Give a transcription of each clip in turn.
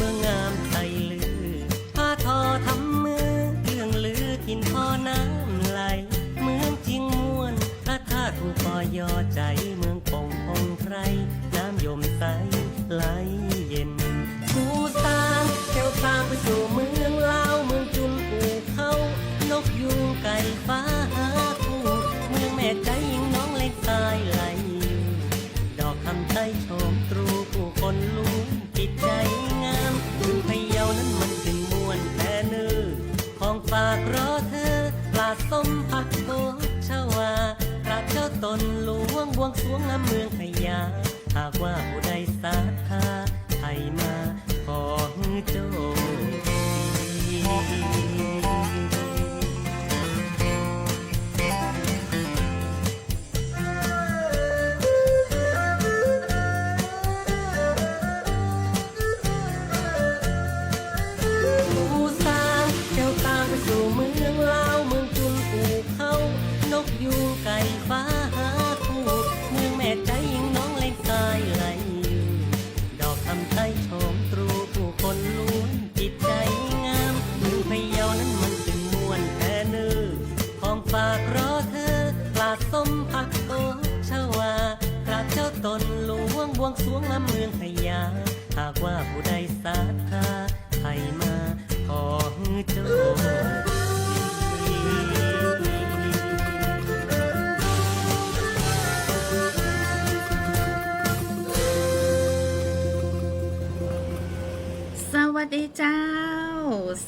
องามไทยลือผ้าทอทำมือเรื่องลือกินพอน้ำไหลเมืองจริงม่วนพระธาตุภูปอยอใจเมืองปงพงไพรน้ำยมใสไหลเย็นผู้สร้างแถวทางไปสู่เมืองลาวเมืองจุนปูเขานกยูงไก่ฟ้าหาคู่เมืองแม่ใจยิงน้องเล็กทรายไหลดอกคำไทยโฉมตรูผู้คนล้วนจิตใจงามเมืองพะเยานั้นมันขึ้นม่วนแต่เนื้อของฝากรอเธอปลาส้มผักโตชวาพระเจ้าตนหลวงบวงสรวงงามเมืองพะยาหากว่าผู้ใดศรัทธาไทยมาขอฮือโจสู่เมืองลาวเมืองจุนปูเขานกยูงไก่ฟ้าหาคู่เมืองแม่ใจยิงน้องเล็กทรายไหลดอกคำไทยโฉมตรูผู้คนล้วนจิตใจงามเมืองพะเยานั้นมันเป็นม่วนแต่เนื้อของฝากรอเธอปลาส้มผักโตชวาพระเจ้าตนหลวงบวงสรวงงามเมืองพะยาหากว่าผู้ใดศรัทธาไทยมาขอฮือโจสวัสดีเจ้า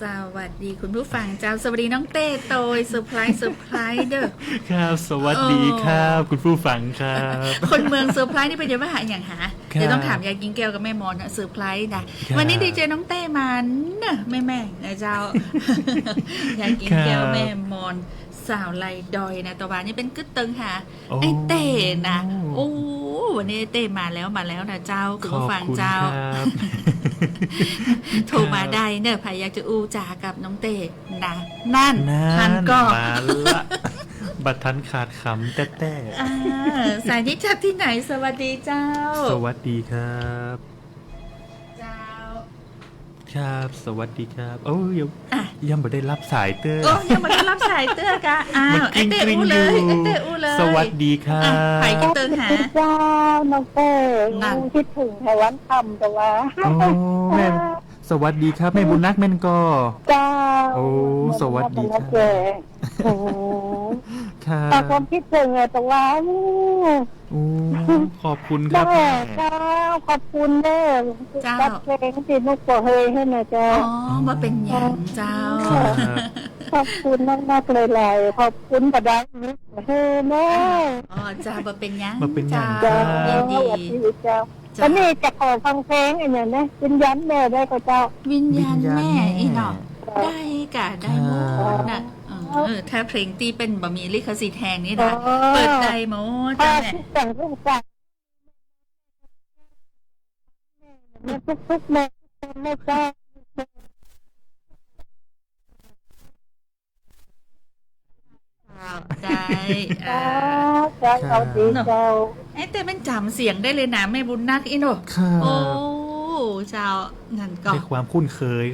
สวัสดีคุณผู้ฟังเจ้าสวัสดีน้องเต้โตยเซอร์ไพรส์เด้อครับสวัสดีครับคุณผู้ฟังครับคนเมืองเซอร์ไพรส์นี่เป็นยังไงหาอย่างหาเดี๋ยวต้องถามยายกิงแก้วกับแม่มอนเซอร์ไพรส์นะวันนี้ดีเจน้องเต้มาเนอะแม่นะเจ้ายายกิงแก้วแม่มอนสาวไลดอยนะตะวันนี่เป็นกึศตึงหาไอเต้นะโอ้วันนี้เต้มาแล้วนะเจ้าคุณผู้ฟังเจ้าโทรมาได้เนอะพายอยากจะอู้จากับน้องเต้นะนั่นทันก็มาละบัดทันขาดขำแต่สายนี้จากที่ไหนสวัสดีเจ้าสวัสดีครับเจ้าครับสวัสดีครับโอ้ยังไม่ได้รับสายเต้อยังไม่ได้รับสายเต้อกะไอเต้อู้เลยสวัสดีครับไผ่กินเติงหาเจ้าน้องเต้คิดถึงไต้หวันคำแต่ว่าแม่สวัสดีครับแม่บุญนักแม่นก็เจ้าโอ้สวัสดีครับโอ้ครับแต่ความคิดถึงแต่ว่าขอบคุณครับเจ้าขอบคุณเด้อจัดเพลงที่นุกปอเฮยให้นะเจ้ามาเป็นอย่างเจ้าขอบคุณมากๆเลยขอบคุณประดับเฮ้แม่จ้ามาเป็นยังเจ้าดีเจ้าอันนี้จะขอฟังเพลงอันนี้นะวิญญาณแม่ได้ก็เจ้าวิญญาณแม่อีหนอได้กะได้หมดนะถ้าเพลงตีเป็นบะมีลิขสิทธิ์แทงนี่นะเปิดใจหมดจ้าแม่แต่งทุกอย่างทุกแม่แม่เจ้าใจเอาดีเจ้าแต่มันจำเสียงได้เลยนะแม่บุญนักอีโนโอ้เจ้านั่นก็ในความคุ้นเคย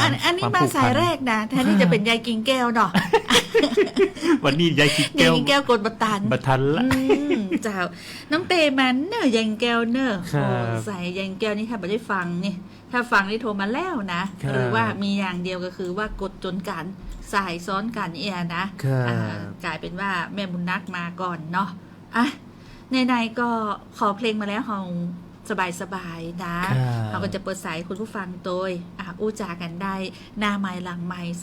อันนี้มาสายแรกนะแทนที่จะเป็นยายกิงแก้วเนาะวันนี้ยายกิงแก้วกดบัตันละเจ้าน้องเตมันเนอะยายแก้วเนอะใส่ยายแก้วนี่ถ้าไม่ได้ฟังนี่ถ้าฟังนี่โทรมาแล้วนะหรือว่ามีอย่างเดียวก็คือว่ากดจนกันสายซ้อนกันเอียนะกลายเป็นว่าแม่บุญนักมาก่อนเนาะในก็ขอเพลงมาแล้วของสบายๆนะเราก็จะเปิดสายคุณผู้ฟังโดยอู้จากันได้หน้าไมล์หลังไมล์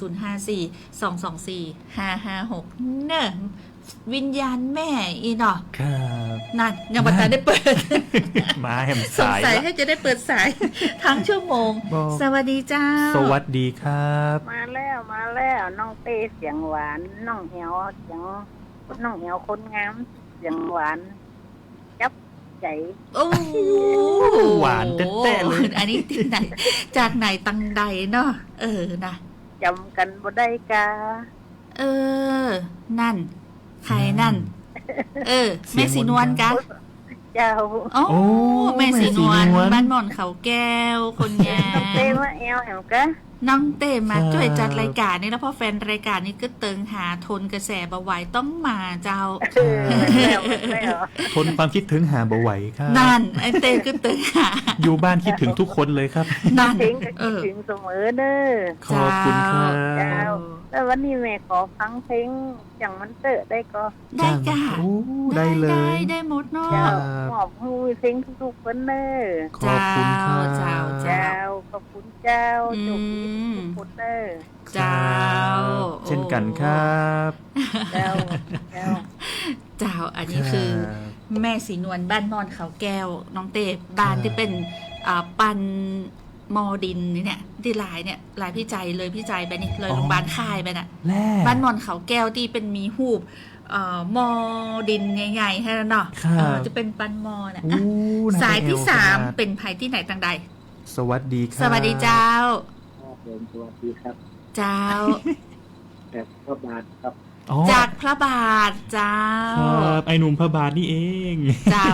054-224-556เนอะวิญญาณแม่อีเนาะนั่นยังบัตรได้เปิดมาแหมสายให้จะได้เปิดสายทั้งชั่วโมงสวัสดีเจ้าสวัสดีครับมาแล้วน้องเต้เสียงหวานน้องเหี่ยวเสียงน้องเหี่ยวคนงามเสียงหวานจับใจหวานแต้ๆเลยอันนี้ที่ไหนจากไหนตังใดเนาะนะจำกันบ่ได้กานั่นใครนั่นแม่สีนวลกัน เจ้า โอ้ โอ้ แม่สีนวล แม่สีนวล บ้านหม่อนเขาแก้วคนงา น้องเต้ ม มาแอลแอมกะ น้องเต้มา ครับ ช่วยจัดรายการนี่แล้วพอแฟนรายการนี้ก็เติงหาทนกระแสบาไหวต้องมาเจ้า แล้วไม่เหรอ ทนความคิดถึงหาบ่ไหวครับ นั่นไอ้เต้ก็เติงหา อยู่บ้านคิดถึงทุกคนเลยครับ นั่น ถึงก็คิดถึงเสมอเด้อ ขอบคุณครับ เจ้า แล้ววันนี้แม่ขอฟังเพลงอย่างมันเตอะได้ก็ ได้จ้า โอ้ได้เลย ได้หมดเนาะ เจ้า ครับ มอบให้เพลงทุกๆคนเด้อ ขอบคุณครับ เจ้า เจ้าขอบคุณเจ้า อืม จบทุกคนเด้อ เจ้า เช่นกันครับ เจ้าเจ้า เจ้าอันนี้คือ รับ แม่สีนวลบ้านมอนเขาแก้ว น้องเต้บ้านที่เป็นปันมอดินนี่เนี่ยที่หลายเนี่ยหลายพี่ใจเลยพี่ใจไปนี่เลย อ๋อ โรงพยาบาลค่ายไปน่ะ แล่ บ้านมอนเขาแก้วที่เป็นมีหูบมอดินใหญ่ๆให้แล้วเนาะ ครับ จะเป็นปันมอน่ะ โอ้ อ่ะ น่ สายที่ เอว สาม ขนาด เป็นภัยที่ไหนต่างใด สวัสดีครับ สวัสดีเจ้า ผมสวัสดีครับ เจ้า แบบพระบาทครับ อ๋อ จากพระบาทเจ้า ครับไอหนุ่มพระบาทนี่เอง เจ้า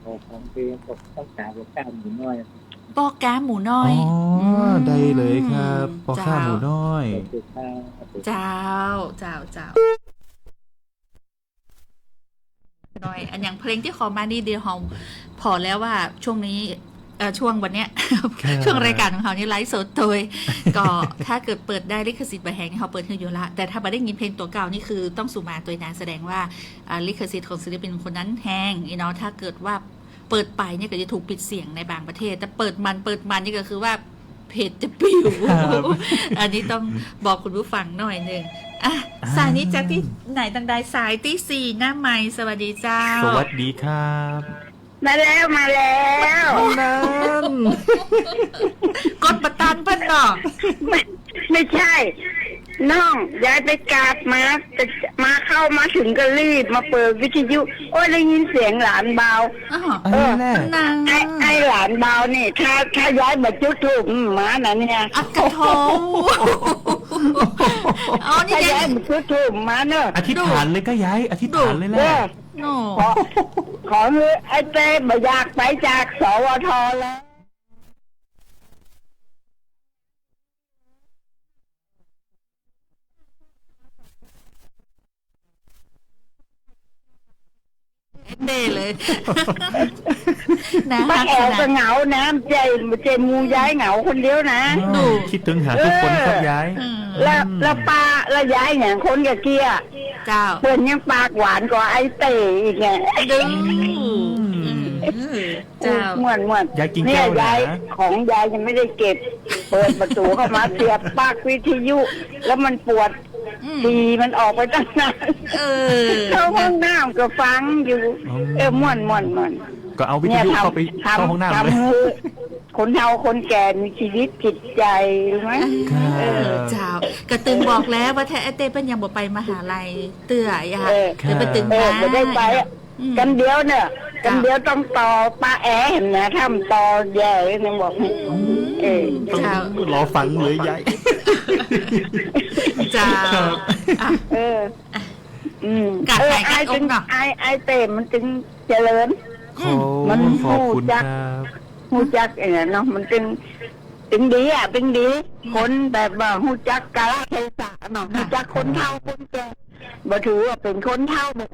ขอฟังเพลงตกต้องการกับก้าวหมูน้อย ปอกก้าหมูน้อย อ๋อได้เลยครับปอข้าวหมู เจ้า น้อย ขอบคุณครับ เจ้าหน่อยอันอย่างเพลงที่ขอมานี่เดียวเราพอแล้วว่าช่วงนี้ช่วงวันเนี้ย ครับ ช่วงรายการของเขานี่ไลฟ์สดโดย ก็ถ้าเกิดเปิดได้ลิขสิทธิ์บะแหงนี่เขาเปิดให้อยู่ละแต่ถ้ามาได้ยินเพลงตัวเก่านี่คือต้องสู่มาตัวนั้นแสดงว่าลิขสิทธิ์ของศิลปินคนนั้นแห้งเนาะถ้าเกิดว่าเปิดไปเนี่ยก็จะถูกปิดเสียงในบางประเทศ แต่เปิดมันนี่ก็คือว่าเพจจะปิว ครับ อันนี้ต้องบอกคุณผู้ฟังหน่อยหนึ่งอ่ะสายนี้จากที่ไหนต่างใดสายที่สี่หน้าไม้สวัสดีเจ้า สวัสดีครับ มาแล้วมาแล้ว นั่น กดประตันเพิ่นเนาะ ไม่ใช่ น้องยายไปกราบมาจะมาเข้ามาถึงก็รีบมาเปิดวิทยุ โอ้ยได้ยินเสียงหลานเบา อ๋อ อันนี้แหละ นาง ไอ้หลานเบานี่ ถ้าย้ายมาจุดถูกหมาน่ะเนี่ย อักกระโทอ๋อนี่ ถ้า ยั ย้าย ง มาจุดถูกหมาเนอะ อธิษฐานเลยก็ย้ายอธิษฐานเลยแหละ เด้อ โน่ ขอมือไอ้เต้บ่อยากไปจากสวทแล้ว เด้เลยนะ ป้า ฮะ แอวก็เหงานะใจมูย้ายเหงาคนเดียวนะ ดู คิดถึงหาทุกคนครับย้าย อืม แล้วป้าแล้วย้ายอย่างคนกับเกี้ย เจ้า เพิ่นยังปากหวานกว่าไอ้เต้อีกไง ดึงเจ้า ม่วน ยายกิน เนี่ แก้ ยว นะ ยายของยายยังไม่ได้เก็บ เปิดประตูเข้ามาเสียบปลั๊กวิทยุ แล้วมันปวด อืม ทีมันออกไปตั้งนาน เออ เข้าห้องน้ำก็ฟังอยู่ม่วน ก็เอาวิท เนี่ย ยุเข้าไปเข้าห้องน้ำเลย ทำให้คนเฒ่าคนแก่มีชีวิตจิตใจรู้ไหม ครับ เออเจ้ากระตึงบอกแล้วว่าแท้ไอเต้เป็นยังบ่ไปมหาลัยเตื้อยาเดี๋ยวไปตึง ไม่ได้ไปอะ อืม กันเดียวเนี่ยกันเดียวต้องต่อป้าแอเห็นนะทำต่อแย่เลยนะบอกให้เออ ต้อง เจ้าร อฟังเลยย้าย เจ้า ครับ อ่ะ เออ กัดไหนกัดอกเนาะ ไอเต็มมันจึงเจริญ มัน ขอบคุณ พูดจัก ครับ หูจักอย่างนั้นเนาะมันจึงดีอ่ะเป็นดี คนแบบว่าหูจักกาลเทศะเนาะหูจักคนเฒ่าคนแก่บ่ถือว่าเป็นคนเฒ่าแบบ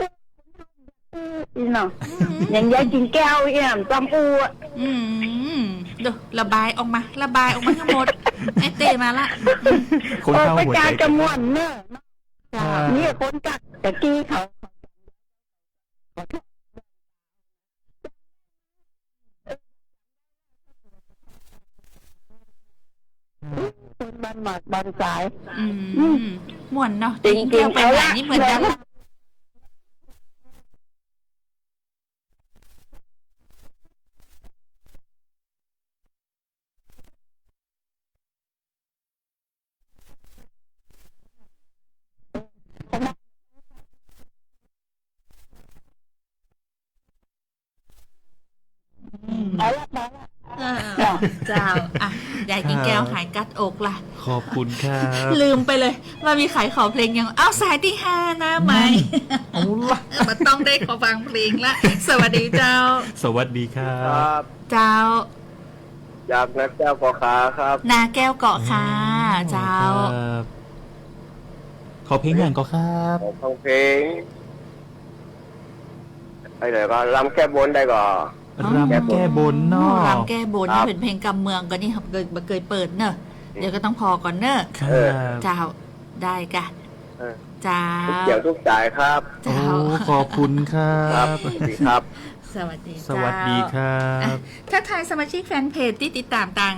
อีเนาะอย่างยายกินแก้วอีน่ะต้องอู้อ่ะ ดูระบายออกมาทั้งหมดไอเต้มาละ คน เออ เข้า ไป หัว กา ใจ รกระมวลเนอะ เจ้า นี่คนจักตะกี้เขาคนบ้านหมากบ้านสาย ม่วนเนาะ จริง เที่ยวไป ๆ ไหนนี่เหมือนกัน เอาละมาละ เออ เจ้าอ่ะยายกินแก้วหายกัดอกล่ะ ขอบคุณครับ ลืมไปเลยว่ามีขายขอเพลงยังอ้าวสายที่5นะไหม เอาละ มันต้องได้ขอฟังเพลงละสวัสดีเจ้า สวัสดีครั ครับ บ เจ้า อยากนักเจ้าพ่อขาครับ นาแก้วเกาะค่ะเจ้า ครับขอเพลงอย่างก็ครับ ขอฟังเพลงไอ้ไหนก็ลำแก้บนได้ก่อน รำแก้บนเนาะ รำแก้บนนี่เป็นเพลงกำเมืองก็นี่ครับเคยเปิดเนอะเดี๋ยวก็ต้องพอก่อนเนอะ ครับ เจ้าได้กะ เออ เจ้า ทุกเกี่ยวทุกสายครับ โอ้ขอบคุณครั ครับ บ สวัสดีครับ สวัสดี สวัสดีครั อ่ะ บ ถ้าทายสมาชิกแฟนเพจที่ติดตามต่าง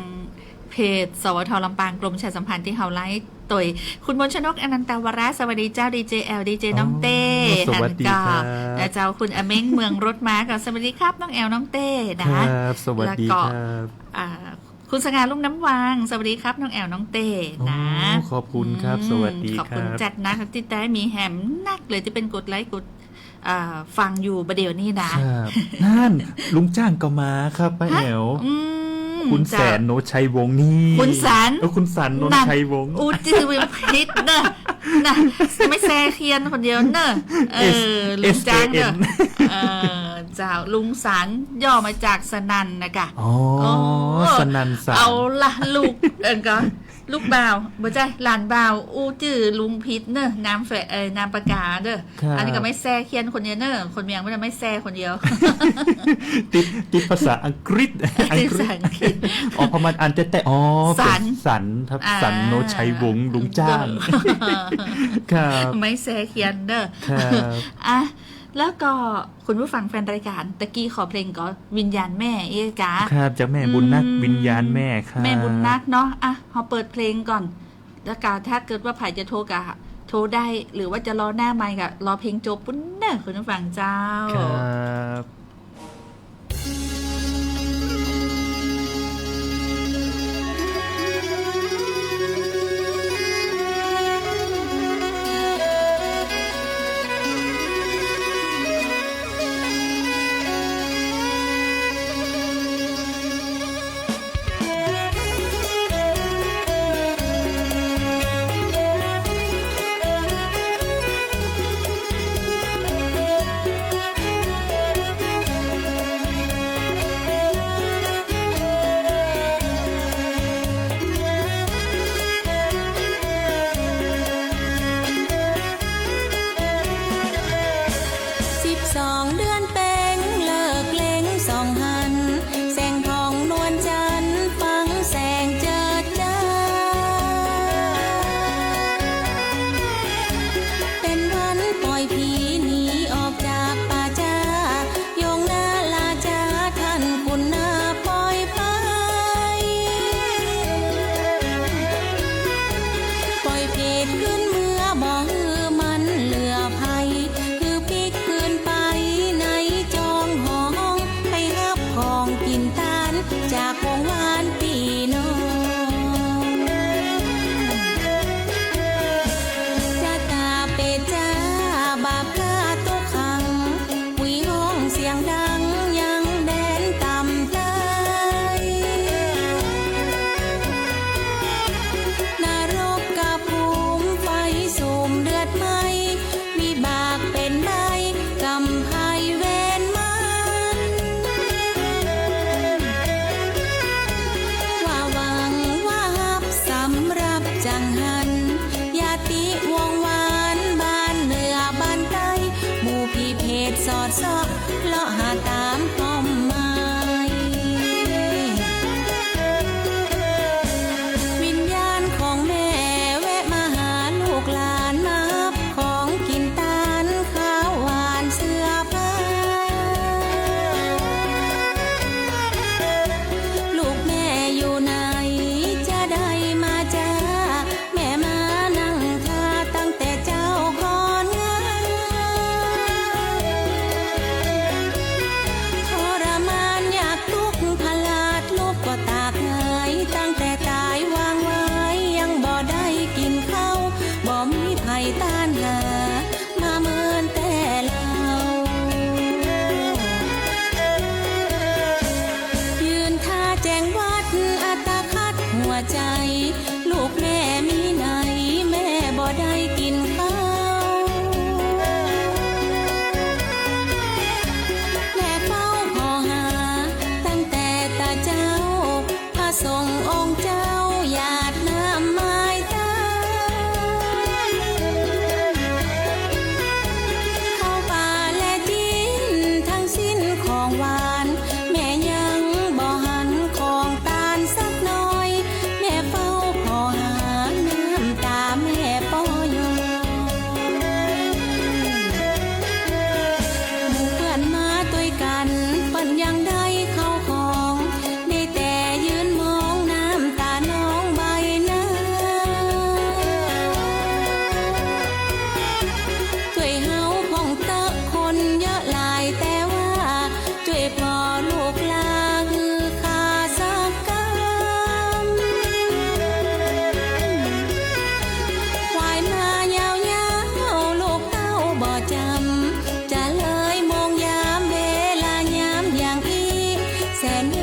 เพจสวทลำปางกรมประชาสัมพันธ์ที่เฮาไลฟ์ต่อยคุณมนชนกอนันตวราสวัสดีเจ้าดีเจแอลดีเจน้องเต้ สวัสดีครับ และเจ้าคุณอเม้งเมืองรถม้ากับสวัสดีครับน้องแอลน้องเต้ ค นะ รับสวัสดีครับ อ่าคุณสง่าลุ่มน้ำวางสวัสดีครับน้องแอลน้องเต้นะ โอ้ขอบคุณครับ สวัสดี ขอบ ค คุณ รับ จัดนะครับที่ได้มีแฮมนักเลยที่เป็นกดไลค์กดฟังอยู่ประเดี๋ยวนี้นะครับ นั่นลุงจ้างก็มาครับป้าแอว อืม คุณแสนโนชัยวงศ์นี่ คุณสัน คุณสันโนชัยวงศ์ อูจือวิมพิษเนอะนะไม่แซ่เคียนคนเดียวเนอะลุงจ้างเนอะเจ้าลุงสันย่อมาจากสนันนะกะ อ๋อสนันสัน เอาละลูกก็ลูกบ่าวบ่ใช่หลานบ่าวอูจือลุงพิษเนอะนามแฝนามปากกาเนอะอันนี้ก็ไม่แซ่เคียนคนเดียวเนอะคนเมียงไม่ได้ไม่แซ่คนเดียว ติดภาษาอังกฤษ ติดภาษาอังกฤษ อ๋อพอมันอ่านแต่อ๋อ สัน สันครับสันโนชัยวงศ์ลุงจ้างครับ ไม่แซ่เคียนเนอะ ครับ อ่ะแล้วก็คุณผู้ฟังแฟนรายการตะกี้ขอเพลงก็วิญญาณแม่เอกา ครับจากแม่บุญนักวิญญาณแม่ครับ แม่บุญนักเนาะอ่ะพอเปิดเพลงก่อน แล้วก็ถ้าเกิดว่าไผ่จะโทรกะโทรได้ หรือว่าจะรอหน้าไมค์กะรอเพลงจบปุ๊บเนอะคุณผู้ฟังเจ้า ครับ 12 เดือนเป็งเลิกเล็งสองหันแสงทองนวลจันทร์ฟังแสงเจิดจ้าเป็นวันปล่อยผีหนีออกจากป่าจ้ายงนาลาจาท่านคุณนาปล่อยไปปล่อยเพศขึ้นเมื่อบ่ฮือมันเหลือภัยคือพลิกคืนไปในจองห้องไปรับของกินทานจากวงวานปีน้องจะตาเปจ้าบาปฆ่าตุกขังวิห้องเสียงดังยังแดนต่ำใจนรกกับภูมิไฟสูมเดือดไหมวิบากเป็นใบกำไพเวนมันว่าหวังว่าฮับสำหรับจังหันญาติวงวานบ้านเหนือบ้านใต้หมู่พี่เพศสอดซอกเลาะหาตามป้อมไม้วิญญาณของแม่แวะมาหาลูกหลานมารับของกินตาลข้าวหวานเสื้อผ้าลูกแม่อยู่ไหนจะได้มาจ้าแม่มานั่งท่าตั้งแต่เจ้าก่อนงานทรมานอยากทุกข์พลาดลูกก็ตากเหยตั้งแต่ตายวางไว้ยังบ่ได้กินข้าวบ่มีไผต้านหามาเมินแต่เรายืนท่าแจงวัด ใจลูกแม่มีไหนแม่บ่ได้กินข้าวแม่เฝ้าขอหาตั้งแต่ตาเจ้าพระทรงองค์เจ้าหยาดน้ำไม้ตาเข้าป่าและดินทั้งสิ้นของหวานแม่ยังบ่หันของตาลสักหน่อยแม่เฝ้าขอหาน้ำตาแม่ปอยหมู่เพื่อนมาด้วยกันปันยังได้เข้าของได้แต่ยืนมองน้ำตาน้องใบหน้าช่วยเฮาพ้องเตอะคนเยอะหลายแต่ว่าช่วยพอลูกลาคือขาสักกำควายมายาวๆลูกเต้าบ่จำจะเลยมองยามเวลายามอย่างอีแสนเว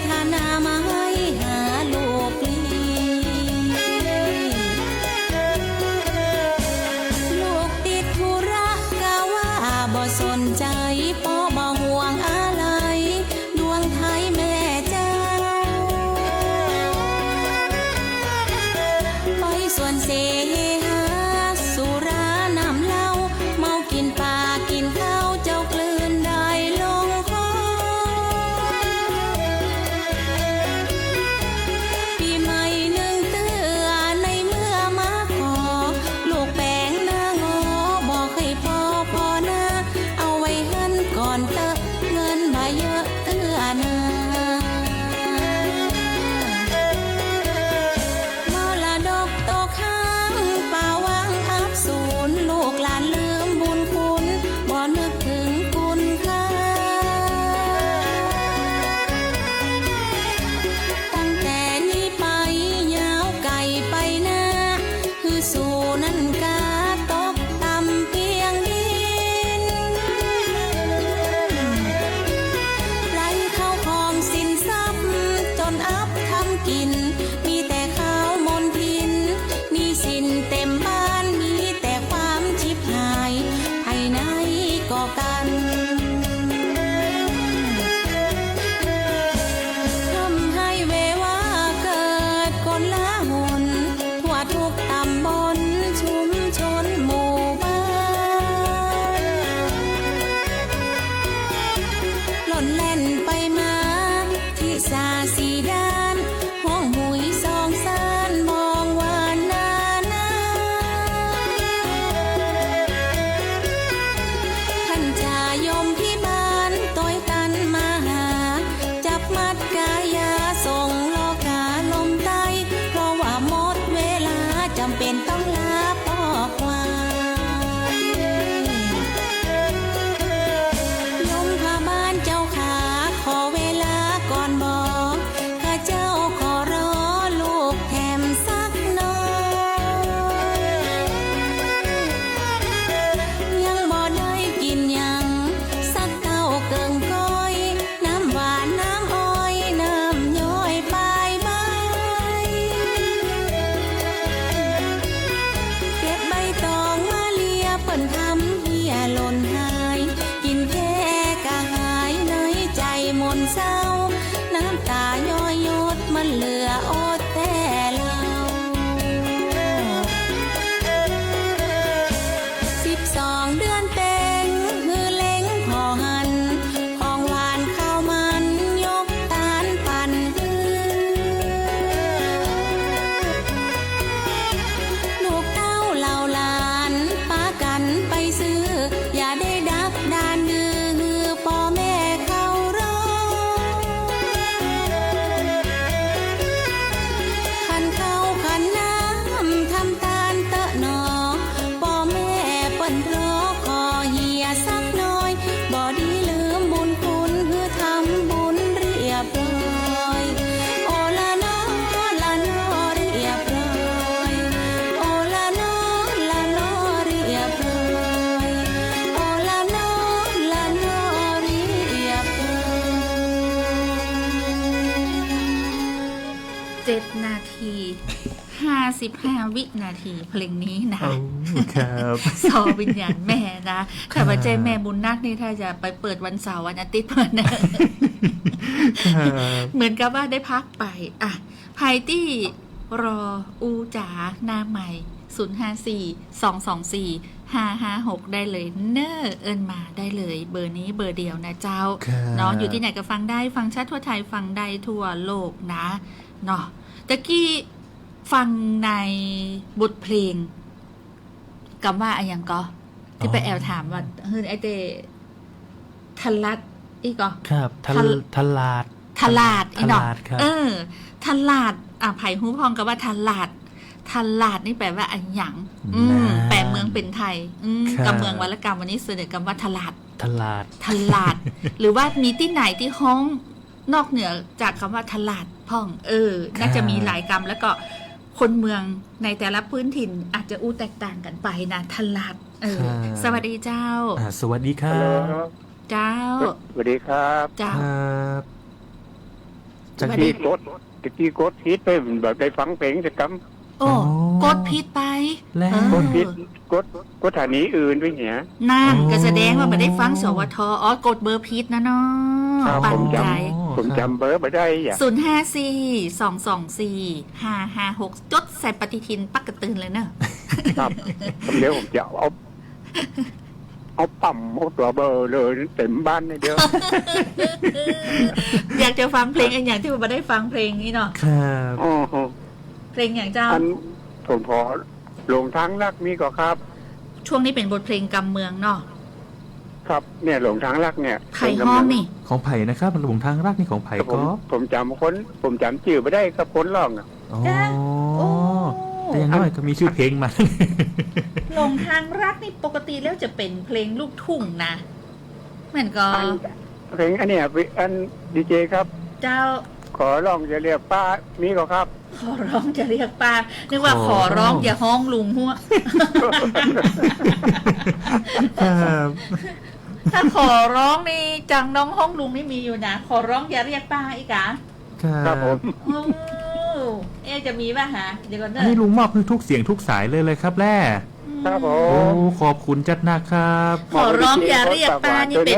ทนามาให้หาลูกลีลูกติดธุระกะว่าบ่สนใจเพราะบ่ห่วงอะไรดวงไทยแม่เจ้าไปส่วนเสหาสุรานำเหล้าเมากินปลากินข้าวเจ้ากลืนได้ลงคอปีใหม่หนึ่งเตือในเมื่อมาขอลูกแป้งหน้างอบอกให้พ่อนะเอาไว้หันก่อนเตอะเงินมาเยอะเตือนะมรดกตกค้างป่าวางอับสูญลูกหลานลืมบุญคุณบ่นึกถึงคุณค่าตั้งแต่นี้ไปยาวไกลไปนะคือสู่นั่นกาตกต่ำเพียงดินไร้เข้าของสินทรัพย์จนอับทำกินมีแต่ข้าวมนทินมีสินเต็มบ้านมีแต่ความชิบหายภายในก่อกันทำให้เวว่าเกิดคนละหนทั่วทุกตำบลชุมชนหมู่บ้านหล่นแล่นไปมาที่สาสีด้านห้องหุยสองสานมองว่านาท่านชายมพิบาลต้อยตันมาหาจับมัดกายาส่งโลกาลมไตเพราะว่าหมดเวลาจำเป็นต้องลาพ่อควายยมพาบ้านเจ้าขาขอเวลาก่อนบอกข้าเจ้าขอรอลูกแถมสักหน่อยยังบ่ได้กินหยังสักเต้าเกิงก้อยน้ำหวานน้ำอ้อยน้ำย้อยปลายใบเก็บใบตองมาเลียเปิ้นทำเหียหล่นหายกินแค่กะหายในใจมนเศร้าน้ำตาย้อยหยดมันเหลืออดแต่เรา12 เดือนเต็งฮือเล้งพอหันของหวานข้าวมันยกตาลปั่นฮือลูกเต้าเหล่าหลานปากันไปซื้ออย่าได้ดักดานดื้อพ่อแม่เขารอ 7 นาที 55 วินาทีเพลงนี้นะ โอ้ครับ ซอวิญญาณแม่นะแต่ว่าใจแม่บุญนักนี่ถ้าจะไปเปิดวันเสาร์วันอาทิตย์เพื่อนนะ ครับ เหมือนกับว่าได้พักไปอ่ะภายที่รออูจ๋าหน้าใหม่ 054-224-556 ได้เลยเนอเอินมาได้เลยเบอร์นี้เบอร์เดียวนะเจ้า ครับ เนาะอยู่ที่ไหนก็ฟังได้ฟังชัดทั่วไทยฟังได้ทั่วโลกนะเนาะตะกี้ฟังในบทเพลงกำว่าอะไรยังก็ที่ไปแอลถามว่าเฮ้ยไอเตทันลัดอีกก็ ครับทลาด ทลาดอีเนาะ ทลาดครับ ทลาดไผ่ฮู้พองกับว่าทลาดนี่แปลว่าอันหยังแปลเมืองเป็นไทยกับเมืองวรรณกรรมวันนี้เสนอคำว่าทลาด ทลาด หรือว่ามีที่ไหนที่ห้องนอกเหนือจากคำว่าทลาดพ่องน่าจะมีหลายกรรมแล้วก็คนเมืองในแต่ละพื้นถิ่นอาจจะอู้แตกต่างกันไปนะทลาดสวัสดีเจ้า สวัสดีครั ฮัลโหล บ เจ้า สวัสดีครับ เจ้า ครับ สวัสดี ที่กดฮิตไปแบบได้ฟังเพลงจะก โอ้กดพิษไป แล้ว ำกดฮิตกดฐานีอื่นไปเหี้ย นั่นก็แสดงว่าไม่ได้ฟังสวทกดเบอร์พิษนะเนาะ ครับ ปั่นใจ ผมจำเบอร์ไม่ได้อ่ะ 054-224-556 จดใส่ปฏิทินปักกระตื่นเลยเนอะ ครับเดี๋ยวผมจะเอาปั๊มเอาตัวเบอร์เลยเต็มบ้านเลยเดียว อยากจะฟังเพลงอย่างที่ผมไม่ได้ฟังเพลงนี้เนาะ ครับ อ๋อ เพลงอย่างเจ้า อันผมขอลงทางรักมีก็ครับ ช่วงนี้เป็นบทเพลงกำเมืองเนาะ ครับเนี่ยหลงทางรักเนี่ย ไผ่ห้องนี่ ของไผ่นะครับหลงทางรักนี่ของไผ่ ผมจำชื่อไม่ได้ครับคนร้องอ่ะ อ๋อ โอ้ แต่อยังน้อยก็มีชื่อเพลงมา หลงทางรักนี่ปกติแล้วจะเป็นเพลงลูกทุ่งนะเหมือนก็ เพลงอันเนี้ยอันดีเจครับ เจ้า ขอร้องจะเรียกป้ามีก็ครับ ขอร้องจะเรียกป้านึกว่าขอร้องอย่าห้องลุงหัว ครับ ถ้าขอร้องนี่จังน้องห้องลุงนี่มีอยู่นะขอร้องอย่าเรียกป้าอีกอะ ครับผม โอ้จะมีป่ะฮะเดี๋ยวก่อนเน อันนี้ อะ ลุงมอบให้ทุกเสียงทุกสายเลยครับแร่ ครับผ โอ้ ม ขอบคุณจัดหนะครับ ขอร้องอย่าเรียกป้านี่เป็น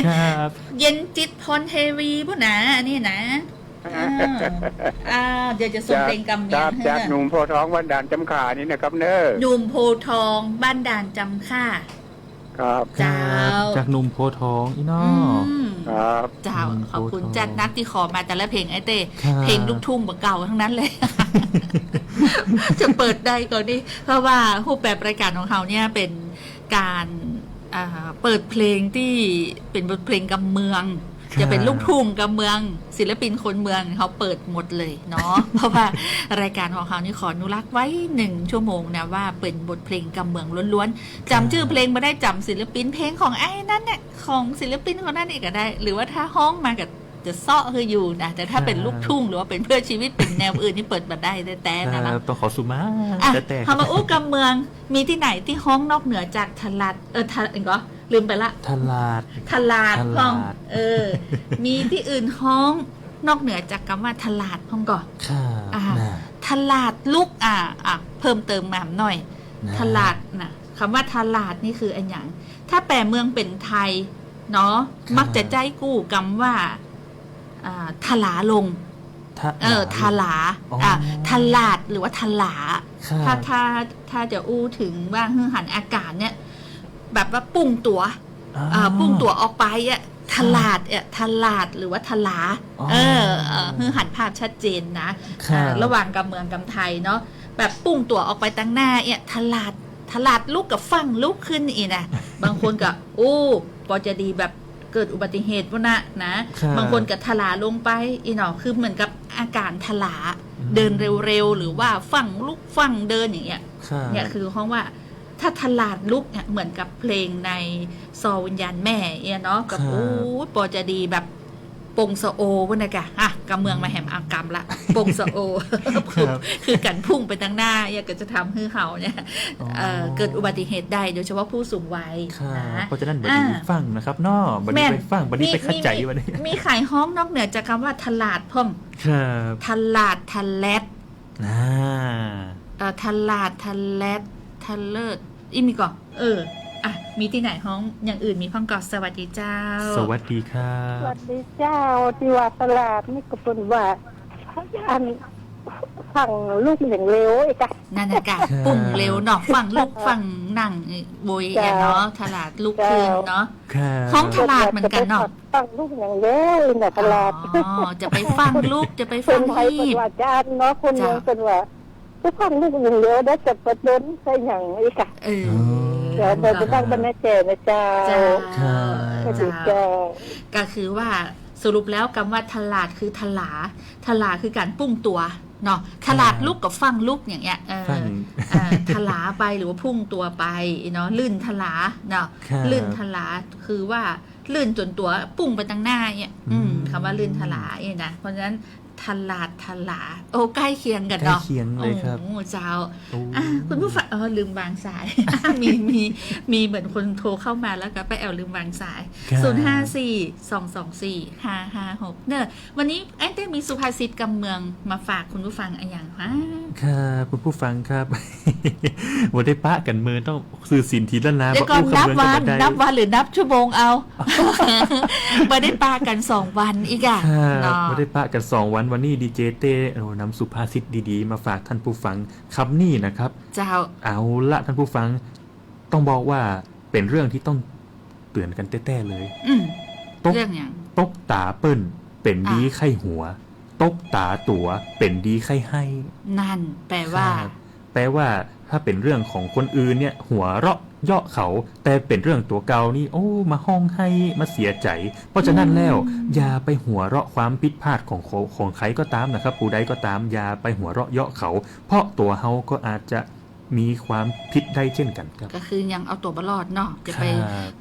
ครับ เย็นจิตพรเทวีป่ะนะอันนี้นะเดี๋ยวจะส่งเพลงกำเนียง จากหนุ่มโพธิ์ทองวันด่านจำขานี่นะครับเนอ หนุ่มโพธิ์ทองบ้านด่านจำค่า ครับ เจ้า จากหนุ่มโพธิ์ทองอีน้อ ครับ เจ้าขอบคุณจัดนักที่ขอมาแต่ละเพลงไอ้เต้ ครับ เพลงลูกทุ่งเก่าๆทั้งนั้นเลย จะเปิดได้ก่อนดิเพราะว่ารูปแบบรายการของเขาเนี่ยเป็นการเปิดเพลงที่เป็นบทเพลงกำเมือง จะเป็นลูกทุ่งกำเมือง ศิลปินคนเมืองเขาเปิดหมดเลยเนาะ เพราะว่ารายการของเขานี่ขออนุรักษ์ไว้1 ชั่วโมงนะว่าเป็นบทเพลงกำเมืองล้วนๆจำชื่อเพลงไม่ได้จำศิลปินเพลงของไอ้นั่นเนี่ยของศิลปินคนนั้นอีกก็ได้ หรือว่าถ้าห้องมากับจะเซาะคืออยู่นะแต่ถ้าเป็นลูกทุ่งหรือว่าเป็นเพื่อชีวิตเป็นแนวอื่นนี่เปิดมาได้แต่นะ ค นะ รับต้องขอสุมา อ่ะ แต่ คำว่าอู้กำเมืองมีที่ไหนที่ห้องนอกเหนือจากทลาดก็ลืมไปละ ทลาด ทลาด ทลาด ห้องมีที่อื่นห้องนอกเหนือจากคำว่าทลาดห้องก่อน ค่ะ อ่า นะ ทลาดลูกเพิ่มเติมมาหน่อย นะ ทลาดนะคำว่าทลาดนี่คืออันอย่างถ้าแปลเมืองเป็นไทยเนาะมักจะใจกู้คำว่าทลาลงทลา อ๋อ ทลาดหรือว่าทลา ครับ ถ้าจะอู้ถึงว่าฮือหันอากาศเนี่ยแบบว่าปุ่งตัว อ๋อ ปุ่งตัวออกไปทลาดทลาดหรือว่าทลา อ๋อ ฮือหันภาพชัดเจนนะครับ ระหว่างกับเมืองกับไทยเนาะแบบปุ่งตัวออกไปตั้งหน้าทลาดลุกกับฟังลุกขึ้นอีกนะ บางคนก็โอ้พอจะดีแบบเกิดอุบัติเหตุวะนะครับ บางคนก็ทลาลงไปอีเนาะคือเหมือนกับอาการทลาเดินเร็วๆหรือว่าฟังลุกฟังเดินอย่างเงี้ย ครับ เนี่ยคือห้องว่าถ้าทลาดลุกเนี่ยเหมือนกับเพลงในซอวิญญาณแม่เนาะกับโอ้ปอจะดีแบบปงสะโอวะนะกะ กำเมืองมาแหมอากรรมละปงสะโอ คือกันพุ่งไปตั้งหน้าอยากจะทำให้เขาเนี่ยเกิดอุบัติเหตุได้โดยเฉพาะผู้สูงวัยนะ เพราะฉะนั้นบัดนี้ฟังนะครับนอบัดนี้ไปฟังบัดนี้ไปเข้าใจบัดนี้มีขายห้องนอกเหนือจากคำว่าทลาดพ่อง ครับ ทลาดทลแลดทลาดทลแลดทลเลิศอีมีก่อนมีที่ไหนห้องอย่างอื่นมีพ่องก่อนสวัสดีเจ้าสวัสดีครับ สวัสดีเจ้าที่ว่าตลาดนี่ก็เป็นว่าอันฝั่งลูกอย่างเร็วไอ้จ้ะนั่นนะกะปุ่งเร็วเนาะฝั่งลูกฝั่งหนังโบยเนาะตลาดลูกคืนเนาะห้องตลาดเหมือนกันเนาะฝั่งลูกอย่างเร็วเนี่ยตลาดจะไปฟังลูกจะไปฟังที่เป็นว่าจานเนาะคนยังเป็นว่าทุกฝั่งลูกอย่างเร็วได้จะประเด็นใช่อย่างไอ้จ้ะเดี๋ยวไปตั้งบรรณาเจนะเจ้าก็คือว่าสรุปแล้วคำว่าทลาดคือทลาคือการปุ้งตัวเนาะทลาดลูกกับฟังลูกอย่างเงี้ยทลาไปหรือว่าพุ่งตัวไปเนาะลื่นทลาเนาะลื่นทลาคือว่าลื่นจนตัวปุ้งไปตั้งหน้าเนี่ยคำว่าลื่นทลาเนี่ยนะเพราะฉะนั้นทลาโอ้ใกล้เคียงกันเนาะใกล้เคียงเลยครับโอ้เจ้าคุณผู้ฟังลืมวางสาย มีเหมือนคนโทรเข้ามาแล้วก็ไปลืมวางสาย054-224-556เนี่ยวันนี้ไอ้เต้มีสุภาษิตกำเมืองมาฝากคุณผู้ฟังอะไรอย่างคะครับคุณผู้ฟังครับวันได้ปะกันมือต้องสื่อสินทีละนาเดี๋ยวก่อนนับวันหรือนับชั่วโมงเอาไม่ได้ปะกัน2วันอีกอ่ะไม่ได้ปะกัน2วันวันนี้ดีเจเต้นำสุภาษิตดีๆมาฝากท่านผู้ฟังคำนี้นะครับเจ้าเอาละท่านผู้ฟังต้องบอกว่าเป็นเรื่องที่ต้องเตือนกันแต้ๆเลยเรื่องอย่างตกตาเปิ้นเป็นดีไข้หัวตกตาตัวเป็นดีไข้ให้นั่นแปลว่าถ้าเป็นเรื่องของคนอื่นเนี่ยหัวเราะเยาะเขาแต่เป็นเรื่องตัวเก่านี่โอ้มาห้องให้มาเสียใจเพราะฉะนั้นแล้วอย่าไปหัวเราะความผิดพลาดของใครก็ตามนะครับผู้ใดก็ตามอย่าไปหัวเราะเยาะเขาเพราะตัวเขาก็อาจจะมีความผิดได้เช่นกันครับก็คือยังเอาตัวบรอดเนาะจะไป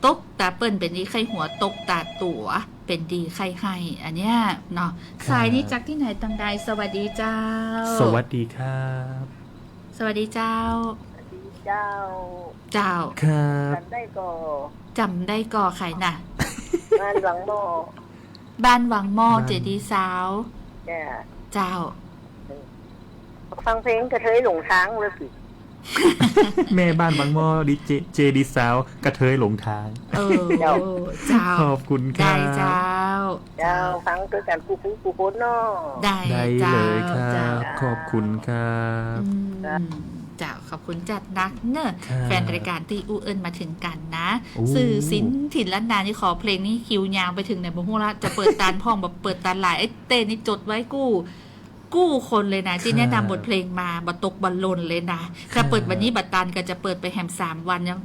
ตกตาเปิ้นเป็นดีไข้หัวตกตาตัวเป็นดีไข้ให้อันเนี้ยเนาะสายนี้จากที่ไหนตังใดสวัสดีเจ้าสวัสดีครับสวัสดีเจ้าเจ้าครับจำได้ก่อใครน่ะบ้านวังหม้อเจดีสาวเจ้าฟังเพลงกระเทยหลงทางเลยสิแม่บ้านวังหม้อดีเจดีสาวกระเทยหลงทางเจ้าขอบคุณครับได้เจ้าฟังด้วยกันผู้คนเนาะได้เลยครับขอบคุณครับเจ้าขอบคุณจัดนักเนอะแฟนรายการตีอูเอิญมาถึงกันนะสื่อสินถิ่นล้านนานี่ขอเพลงนี้คิวยาวไปถึงไหนบ่ฮู้ละจะเปิดตาพ่องแบบเปิดตาหลายไอ้เต้นี่จดไว้กู้คนเลยนะที่แนะนำบทเพลงมาบัตกบัลลนเลยนะถ้าเปิดวันนี้บัตรตันก็จะเปิดไปแฮม3 วันยัง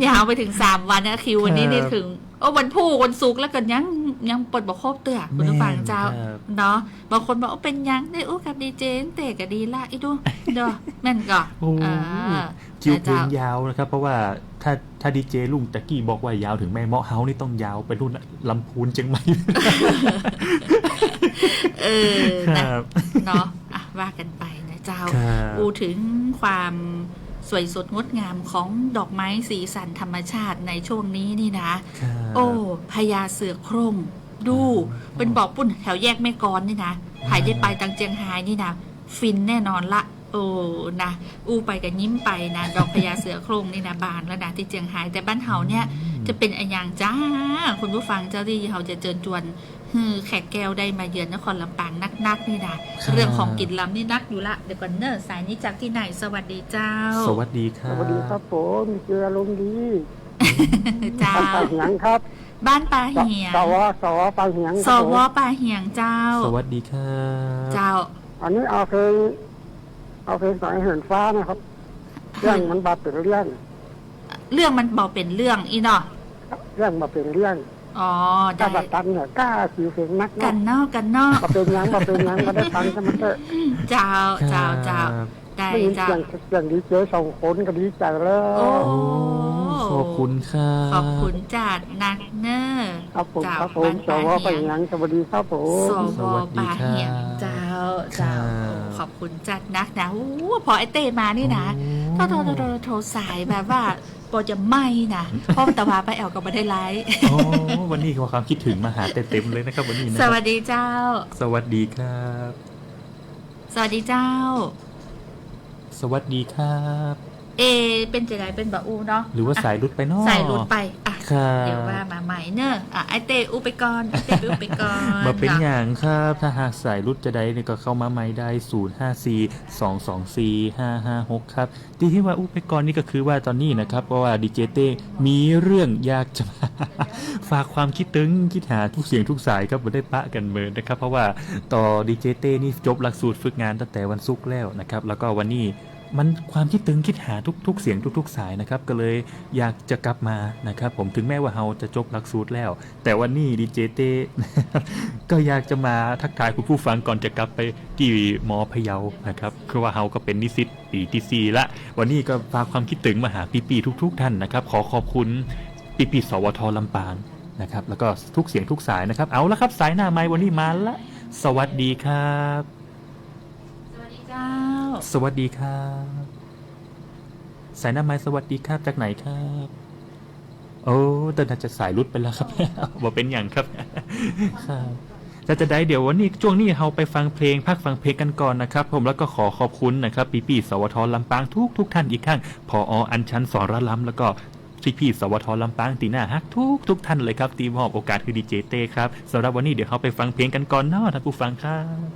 ยาวไปถึง3 วันนะคิววันนี้นี่ถึงวันพุธวันศุกร์แล้วกันยังเปิดบอกครบเตือคุณผู้ฟังเจ้าเนาะบางคนบอกเป็นยังได้กับดีเจนเตะก็ดีละอีดูเด้อแม่นก่อนคิวเพลงยาวนะครับเพราะว่าถ้าดีเจลุงตะกี้บอกว่ายาวถึงแม่เมาะเฮานี่ต้องยาวไปรุ่นลำพูนเชียงใหม่นะเนาะว่ากันไปนะเจ้าพูดถึงความสวยสดงดงามของดอกไม้สีสันธรรมชาติในช่วงนี้นี่นะพญาเสือโคร่งดูเป็นบอกปุ่นแถวแยกแม่กลนี่นะหายได้ไปตังเจียงไฮ้นี่นะฟินแน่นอนละนะไปกับยิ้มไปนะดอกพญาเสือโคร่งนี่นะบานแล้วนะที่เจียงไฮ้แต่บ้านเฮาเนี่ยจะเป็นอันอย่างจ้าคุณผู้ฟังเจ้าที่เฮาจะเชิญชวนแขกแก้วได้มาเยือนนครลำปางนักนี่นะเรื่องของกินล้ำนี่นักอยู่ละเดี๋ยวก่อนเนอร์สายนี้จากที่ไหนสวัสดีเจ้าสวัสดีครับสวัสดีครับผมเจออารมณ์ดีเจ้าปาเหียงครับบ้านปาเหียงสวปาเหียงสวปาเหียงเจ้าสวัสดีครับเจ้าอันนี้เอาเพลงสายเหินฟ้านะครับเรื่องมันบาเป็นเรื่องมันบอกเป็นเรื่องอีเนาะเรื่องมาเป็นเรื่องได้บัตรตันเนี่ยกล้าสีเสียงนักกันเนาะมาเป็นยังก็ได้ตังค์ใช่ไหมเจ้าได้เจ้าอย่างดีเจ2 คนก็ดีใจแล้ว ขอบคุณครับ ขอบคุณจัดนักเนอร์ ครับผม เจ้า ครับผมส บ้าน ว ป่า ไป เหียง ยังสวัสดีครับผม ส ส ว วัสดี ป่า ครับ เหียงเจ้า ขอบคุณจัดนักนะพอไอเต้มานี่นะโทรสายแบบว่าปอจะไม่นะเพราะแต่ว่าไปแอลกับมาได้ไลฟ์ โอ้วันนี้ความคิดถึงมาหาเต็มๆเลยนะครับวันนี้นะ สวัสดีเจ้า สวัสดีครับ สวัสดีเจ้า สวัสดีครับ เป็นจะไดเป็นบะอูเนาะ หรือว่าสายรุดไปเนาะ สายรุดไปอ่ะ ครับ เดี๋ยวว่ามาใหม่เนอะไอเต้อูไปก่อนไอเต้อูไปก่อน มาเป็น อะ อย่างครับ ถ้าหากสายรุดจะได้นี่ก็เข้ามาใหม่ได้ 054-224-556 ครับที่ว่าอุปกรณ์นี่ก็คือว่าตอนนี้นะครับ เพราะว่าดีเจเต้มีเรื่องอยากจะมา ฝากความคิดถึงคิดหาทุกเสียงทุกสายครับมาได้ปะกันเหมือนนะครับ เพราะว่าต่อดีเจเต้นี่จบหลักสูตรฝึกงานตั้งแต่วันศุกร์แล้วนะครับ แล้วก็วันนี้มันความคิดถึงคิดหาทุกเสียงทุกสายนะครับก็เลยอยากจะกลับมานะครับผมถึงแม้ว่าเราจะจบหลักสูตรแล้ว แต่วันนี้ดีเจเต้ ก็อยากจะมาทักทายคุณผู้ฟังก่อนจะกลับไปที่มอพะเยานะครับคือว่าเราก็เป็นนิสิตปีที่4ละวันนี้ก็ฝากความคิดถึงมาหาปีทุกท่านนะครับขอขอบคุณปีสวทลำปางนะครับแล้วก็ทุกเสียงทุกสายนะครับเอาละครับสายหน้าไมค์วันนี้มาละสวัสดีครับ สวัสดีเจ้า สวัสดีครับสายหน้าไม้สวัสดีครับจากไหนครับ โอ้แต่น่าจะสายรุดไปแล้วครับ บอกเป็นอย่างครับ ครับจะได้เดี๋ยววันนี้ช่วงนี้เราไปฟังเพลงพักฟังเพลงกันก่อนนะครับผมแล้วก็ขอขอบคุณนะครับปีสวทลำปางทุกท่านอีกครั้งพออัญชันสอนระล้ำแล้วก็พี่สวทลำปางตีหน้าฮักทุกท่านเลยครับตีมอบโอกาสคือดีเจเต้ครับสำหรับวันนี้เดี๋ยวเราไปฟังเพลงกันก่อนเนาะท่านผู้ฟังครับ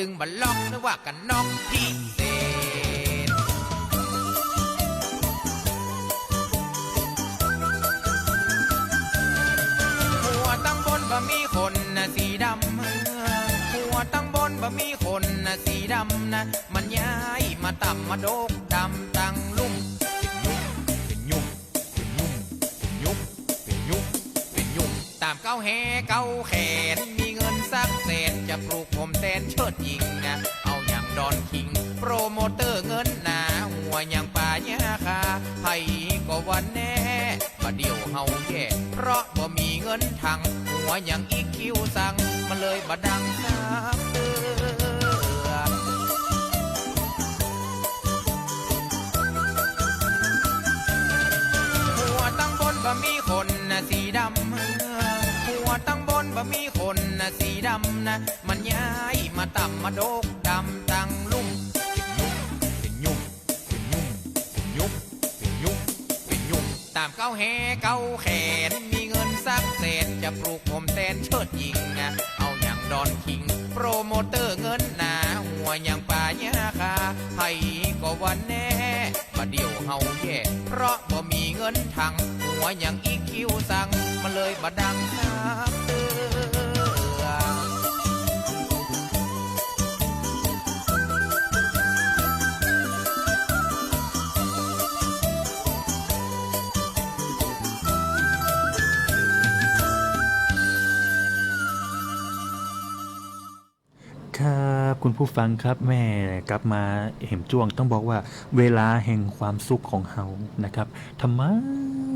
ตึงบันล็อกนึกว่ากันน็อกพิเศษหัวตั้งบนบ่มีคนนะสีดำหัวตั้งบนบ่มีคนนะสีดำนะมันย้ายมาต่ำมาโดกดำตั้งลุ่มเป็นยุ่งเป็นยุ่งเป็นยุ่งเป็นยุ่งเป็นยุ่งตามเก้าแห่เก้าแขนมีเงินสักแสนจะปลูกผมแทนเชิดยิงนะเอาอย่างดอนคิงโปรโมเตอร์เงินหนาหัวอย่างป่าหญ้าคาไผก็วันแน่ประเดี๋ยวเฮาแย่เพราะบ่มีเงินทังหัวอย่างอีคิวสั่งมันเลยบ่ดังนับเตือนหัวตั้งบนบ่มีคนนะสีดำหัวตั้งบนบ่มีคนนะสีดำนะมันย้ายมาต่ำมาโดกดำตั้งลุ่มเป็นยุ่งเป็นยุ่งเป็นยุ่งเป็นยุ่งเป็นยุ่งตามเก้าแห่เก้าแขนมีเงิน จะปลูกผมแสนเชิดยิงนะเอาอย่างดอนคิงโปรโมเตอร์เงินหนาหัวอย่างป่าหญ้าคาไผก็วันแน่มาเดียวเฮาแย่เพราะบ่มีเงินทังหัวอย่างอีคิวสั่งมาเลยบ่ดังสักเตือ ครับคุณผู้ฟังครับแม่กลับมาเห็มจ้วงต้องบอกว่าเวลาแห่งความสุขของเฮานะครับทำไม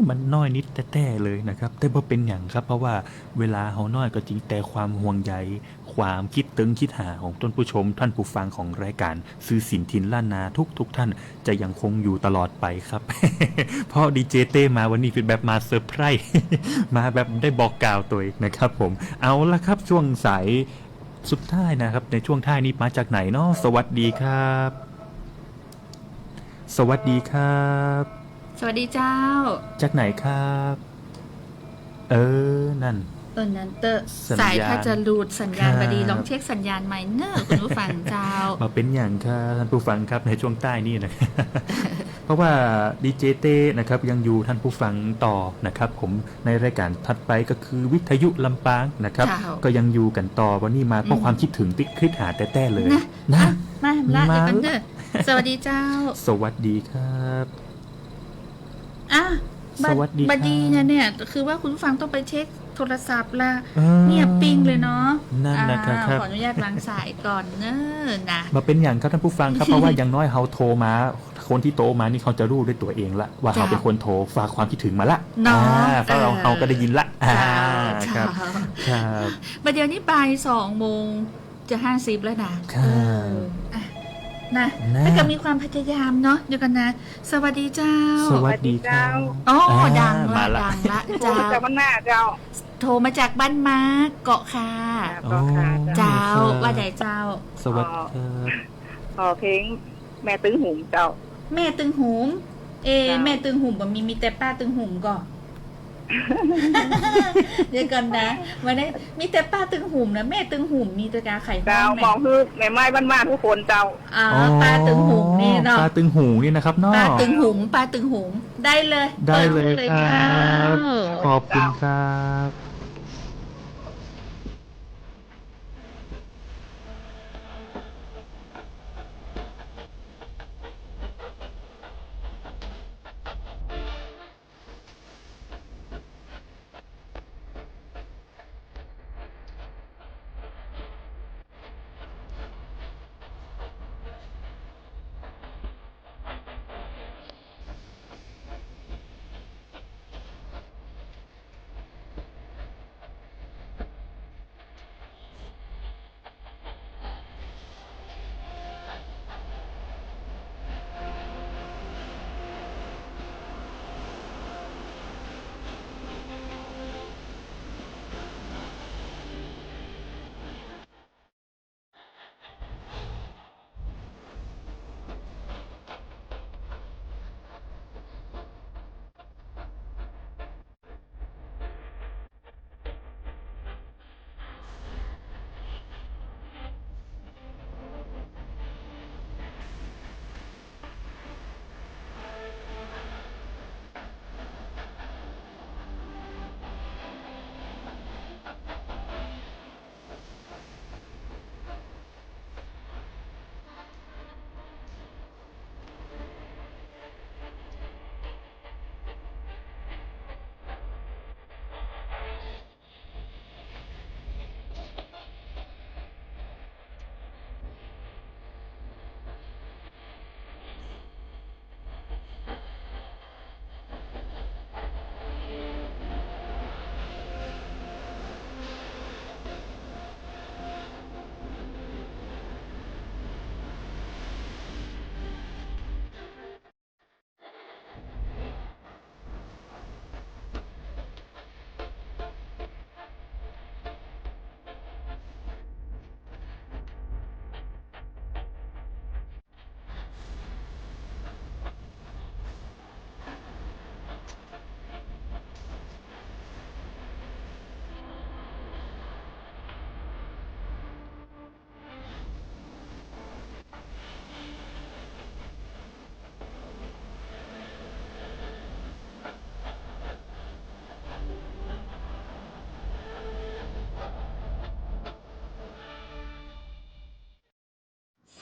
มันน้อยนิดแต่เลยนะครับแต่บ่เป็นอย่างครับเพราะว่าเวลาเฮาน้อยก็จริงแต่ความห่วงใยความคิดตึงคิดหาของท่านผู้ชมท่านผู้ฟังของรายการซื้อสินทินล้านนาทุกท่านจะยังคงอยู่ตลอดไปครับ เพราะดีเจเต้มาวันนี้เป็นแบบมาเซอร์ไพรส์ มาแบบได้บอกกล่าวตัวเองนะครับผมเอาละครับช่วงสายสุดท้ายนะครับในช่วงท้ายนี้มาจากไหนเนาะสวัสดีครับ สวัสดีครับ สวัสดีเจ้า จากไหนครับ นั่น ต้นนั้นเตอ สัญญาณ สายถ้าจะหลุดสัญญาณ ครับ บดีลองเช็คสัญญาณใหม่เนอะคุณผู้ฟังเจ้า มาเป็นอย่างครับท่านผู้ฟังครับในช่วงใต้นี่นะครับ เพราะว่าดีเจเต้นะครับยังอยู่ท่านผู้ฟังต่อนะครับผมในรายการถัดไปก็คือวิทยุลำปางนะครับ เจ้า ก็ยังอยู่กันต่อวันนี้มาเพราะความคิดถึงติ๊กคลิกหาแต่เลย นะ นะ มาละ มา เดี๋ยวกันเนอะสวัสดีเจ้า สวัสดีครับ อ่ะ สวัสดีครับ บดีเนี่ยคือว่าคุณผู้ฟังต้องไปเช็คโทรศัพท์ละ อ่า เงียบปิ้งเลยเนาะ นั่นนะครับ อ้าวขออนุญาตวางสายก่อนเนอะนะ มาเป็นอย่างครับท่านผู้ฟังครับ เพราะว่าอย่างน้อยเฮาโทรมาคนที่โตมานี่เขาจะรู้ด้วยตัวเองละว่าเขาเป็นคนโทรฝากความคิดถึงมาละ เนาะ เพราะเราก็ได้ยินละค เจ้า รับครับ ประเดี๋ยวนี้บ่าย2 โมงจะ50แล้วนะครับ อ่ะนะ นะ แล้วก็มีความพยายามเนาะเดี๋ยวกันนะ สวัสดีเจ้า สวัสดีครับ โอ้ อ่า ดัง มา ละ ละ ดังละ โทร เจ้า มาจากบ้านหน้าเจ้า โทรมาจากบ้านม้าเกาะคา ก็ค่ะ เจ้า ครับ ว่าใดเจ้า สวัสดีครับ ขอเพลงแม่ตึงหูเจ้า แม่ตึงหูม เจ้า แม่ตึงหูมบ่มีแต่ป้าตึงหูมก่อน เดี๋ยวก่อนนะวันนี้มีแต่ป้าตึงหูมนะแม่ตึงหูมมีแต่กาไข่ห้ เจ้า อง มองคือแม่ไม้บ้านมาทุกคนเจ้า อ๋อป้าตึงหูมนี่เนาะ ปลาตึงหูนี่นะครับเนาะ ป้าตึงหูมป้าตึงหูมได้เลย ได้เลย ปิด ค ค่ะ รับขอบคุณครับ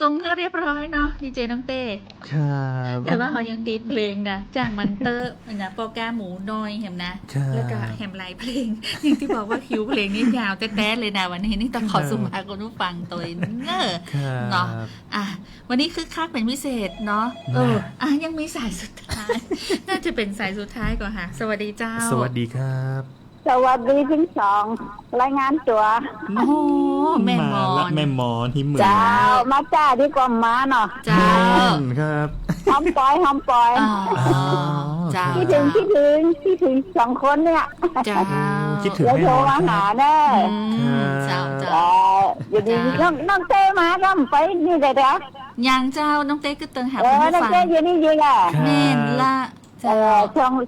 ส่งให้เรียบร้อยเนาะดีเจน้องเต้ ครับ แต่ว่าเขายังติดเพลงนะจ้างมันเตอร์นะโปรแกรมหมูน้อยเห็นนะครับ แล้วก็แฮมไลน์เพลงอย่างที่บอกว่าคิวเพลงนี่ยาวแต๊ดๆเลยนะวันนี้นี่ต้องขอสุมาคุณผู้ฟังตัวเนอ ครับ เนาะอ่ะวันนี้คึกคักเป็นพิเศษเนาะยังมีสายสุดท้าย น่าจะเป็นสายสุดท้ายก่อนค่ะสวัสดีเจ้า สวัสดีครับ สวัสดีทั้งสองรายงานตัว โอ้โหแม่มอ ละ น แม่มอนที่เมือง เจ้ามาจ้าที่กวามมาเนาะ เจ้า ครับ หอมปอยหอมปอย อ๋อ อ๋อ เจ้า คิดถึงสองคนเนี่ย เจ้า คิดถึง แล้ว แม่ โทร มอน มา ค หา รับ แน่ เจ้าเจ้า อยู่ดีน้องเต้มาก็ไปนี่เลยนะ ยังเจ้าน้องเต้ก็เติงหา เอ คุณ อ ผู้ น้อง ฟัง เต้อยู่นี่ยิงอ่ะ แม่นละเจ้า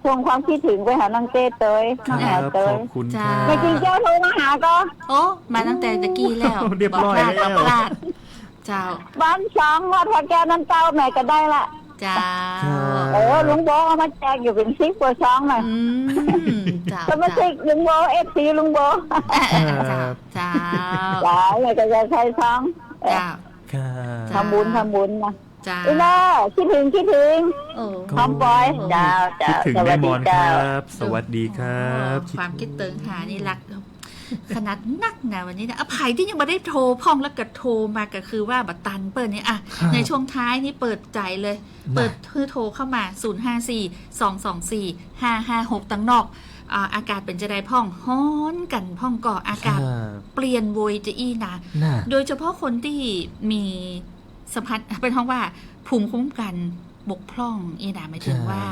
ช่วงความคิดถึงไปหาน้องเต้เตยน้อง ค หา รับ เต ข ย อบคุณค จ้า รับ เมื่อกี้เจ้าโทรมาหาก็ โอ้มาตั้งแต่ตะกี้แล้ว เรียบร้อย พลาด แล้ว พลาดเจ้า บ้านสองว่าถ้าแกน้ำเต้าแม่ก็ได้ละ เจ้า ลุงโบเอามาแจกอยู่เป็นซิกกว่าซองหน่อย เจ้า สมาชิกลุงโบFCลุงโบ เจ้าเจ้า จ้าแม่ก็จะใช้ซอง เจ้า ครับ จ้า ทำบุญนะ เจ้า อีน่าคิดถึง โอ้ หอมปอยเจ้า คิดถึง สวั แม่ ส ม ดี อนค เจ้า รับ สวัสดีครับ ความคิดเติงหานี่รักขนาดนักนะวันนี้นะอภัยที่ยังไม่ได้โทรพ่องแล้วก็โทรมาก็คือว่าบัตตันเปิดนี่อ่ะ ครับ ในช่วงท้ายนี่เปิดใจเลย มา เปิดเพื่อโทรเข้ามา 054-224-556 ตั้งนอกอากาศเป็นจะได้พ่องฮ้อนกันพ่องก่ออากาศ ครับ เปลี่ยนโวยจะอี้นะ น่ะ โดยเฉพาะคนที่มีสัมพันธ์เป็นห้องว่าภูมิคุ้มกันบกพร่องอีนะหมายถึงว่า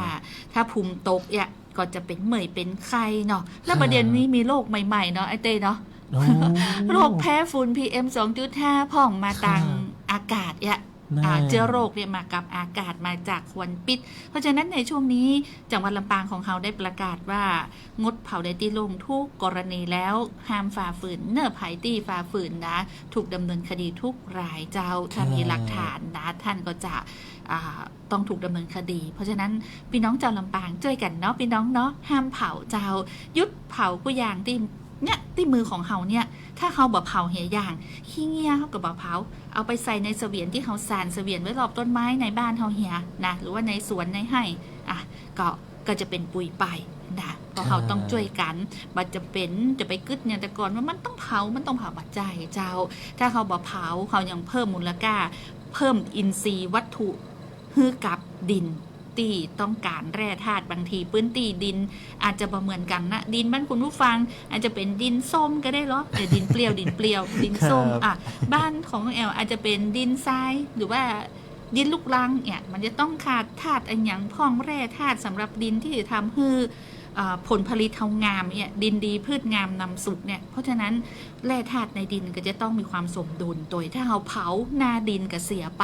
ถ้าภูมิตกเนี่ยก็จะเป็นเหมยเป็นไข้เนาะแล้วประเด็นนี้มีโรคใหม่ๆเนาะไอเต้เนาะ โอ้ โรคแพ้ฝุ่น PM 2.5 พ่องมาต่างอากาศเนี่ย น่า เชื้อโรคเนี่ยมากับอากาศมาจากควันปิด เพราะฉะนั้นในช่วงนี้จังหวัดลำปางของเขาได้ประกาศว่างดเผาได้ที่ลงทุกกรณีแล้วห้ามฝ่าฝืนเนื้อไผ่ตี้ฝ่าฝืนนะถูกดำเนินคดีทุกรายเจ้าถ้ามีหลักฐานนะท่านก็จะต้องถูกดำเนินคดี เพราะฉะนั้นพี่น้องเจ้าลำปางช่วยกันเนาะพี่น้องเนาะห้ามเผาเจ้ายุดเผากุยางที่เนี่ยที่มือของเขาเนี่ยถ้าเขาบ่เผาเหี่ยอย่างขี้เงี้ยเขาก็บ่เผาเอาไปใส่ในเสวียนที่เขาสานเสวียนไว้รอบต้นไม้ในบ้านเขาเหี่ยนะหรือว่าในสวนในไร่ก็จะเป็นปุ๋ยไปนะเพราะเขาต้องช่วยกันบัดจะเป็นจะไปกึดเนี่ยแต่ก่อนว่ามันต้องเผาบัดใจเจ้าถ้าเขาบ่เผาเขายังเพิ่มมูลค่าเพิ่มอินทรีย์วัตถุให้กับดินที่ต้องการแร่ธาตุบางทีพื้นที่ดินอาจจะบ่เหมือนกันนะดินบ้านคุณผู้ฟังอาจจะเป็นดินส้มก็ได้หรอดินเปรี้ยวดินส้มบ้านของแอลอาจจะเป็นดินทรายหรือว่าดินลูกรังเนี่ยมันจะต้องขาดธาตุอันอย่างพ่องแร่ธาตุสำหรับดินที่จะทำให้ผลผลิตเทางามเนี่ยดินดีพืชงามนำสุกเนี่ยเพราะฉะนั้นแร่ธาตุในดินก็จะต้องมีความสมดุลโดยถ้าเราเผานาดินก็เสียไป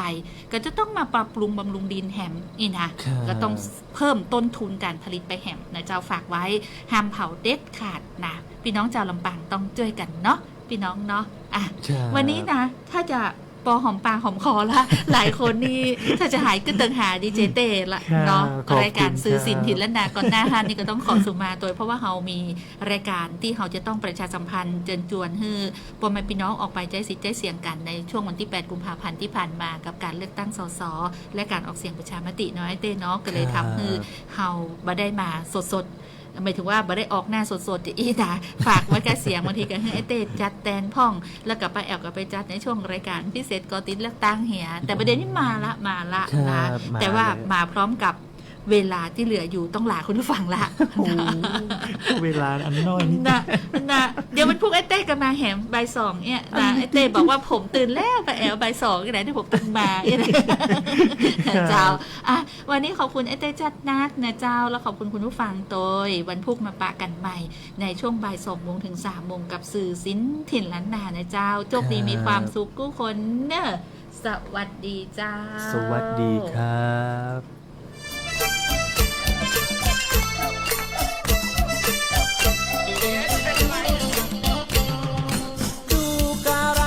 ก็จะต้องมาปรับปรุงบำรุงดินแหมนี่นะก็ต้องเพิ่มต้นทุนการผลิตไปแหมนะเจ้าฝากไว้ห้ามเผาเด็ดขาดนะพี่น้องชาวลำปางต้องช่วยกันเนาะพี่น้องเนาะวันนี้นะถ้าจะปอหอมปากหอมคอละหลายคนนี่ถ้าจะหายก็เติงหาดีเจเต้ละเนาะรายการซื้อสินถิ่นและนาก่อนหน้าฮันนี่ก็ต้องขอสุมาตัวเพราะว่าเรามีรายการที่เราจะต้องประชาสัมพันธ์เชิญชวนให้พ่อแม่พี่น้องออกไปใจสิทธิ์ใจเสียงกันในช่วงวันที่8 กุมภาพันธ์ที่ผ่านมากับการเลือกตั้งสสและการออกเสียงประชามติน้อยเต้เนาะก็เลยทำให้เราบ่ได้มาสดหมายถึงว่าบ่ได้ออกหน้าสดๆอีนะฝากไว้กับเสียงบางทีก็ให้ไอเต้จัดแตนพ่องแล้วกับป้าแอลก็ไปจัดในช่วงรายการพิเศษกอติดเลือกตั้งเหียแต่ประเด็นนี้มาละนะแต่ว่ามาพร้อมกับเวลาที่เหลืออยู่ต้องลาคุณผู้ฟังละเวลาอันน้อยนิดนะเดี๋ยวมันพวกไอเต้กันมาแหมบ่ายสองเนี่ยนะไอเต้บอกว่าผมตื่นแล้วป้าแอลบ่ายสองที่ไหนที่ผมตื่นมาเจ้าวันนี้ขอบคุณไอเต้จัดนัดนะเจ้าแล้วขอบคุณคุณผู้ฟังโดยวันพุธมาปะกันใหม่ในช่วงบ่าย2 โมงถึง3 โมงกับสื่อสินถิ่นล้านนานะเจ้าโชคดีมีความสุขกู้คนเนอะสวัสดีเจ้าสวัสดีครับดูกะไร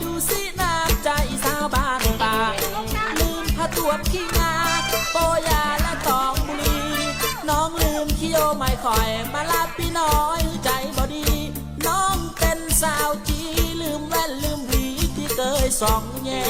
ดูสิน้ำใจสาวบ้านป่าลืมผ้าตรวจขี้งาโปยาและตองบุรีน้องลืมขี้โยไม่ค่อยมาลาพี่น้อยใจบอดีน้องเป็นสาวจีลืมแว่นลืมหวีที่เคยส่องแย่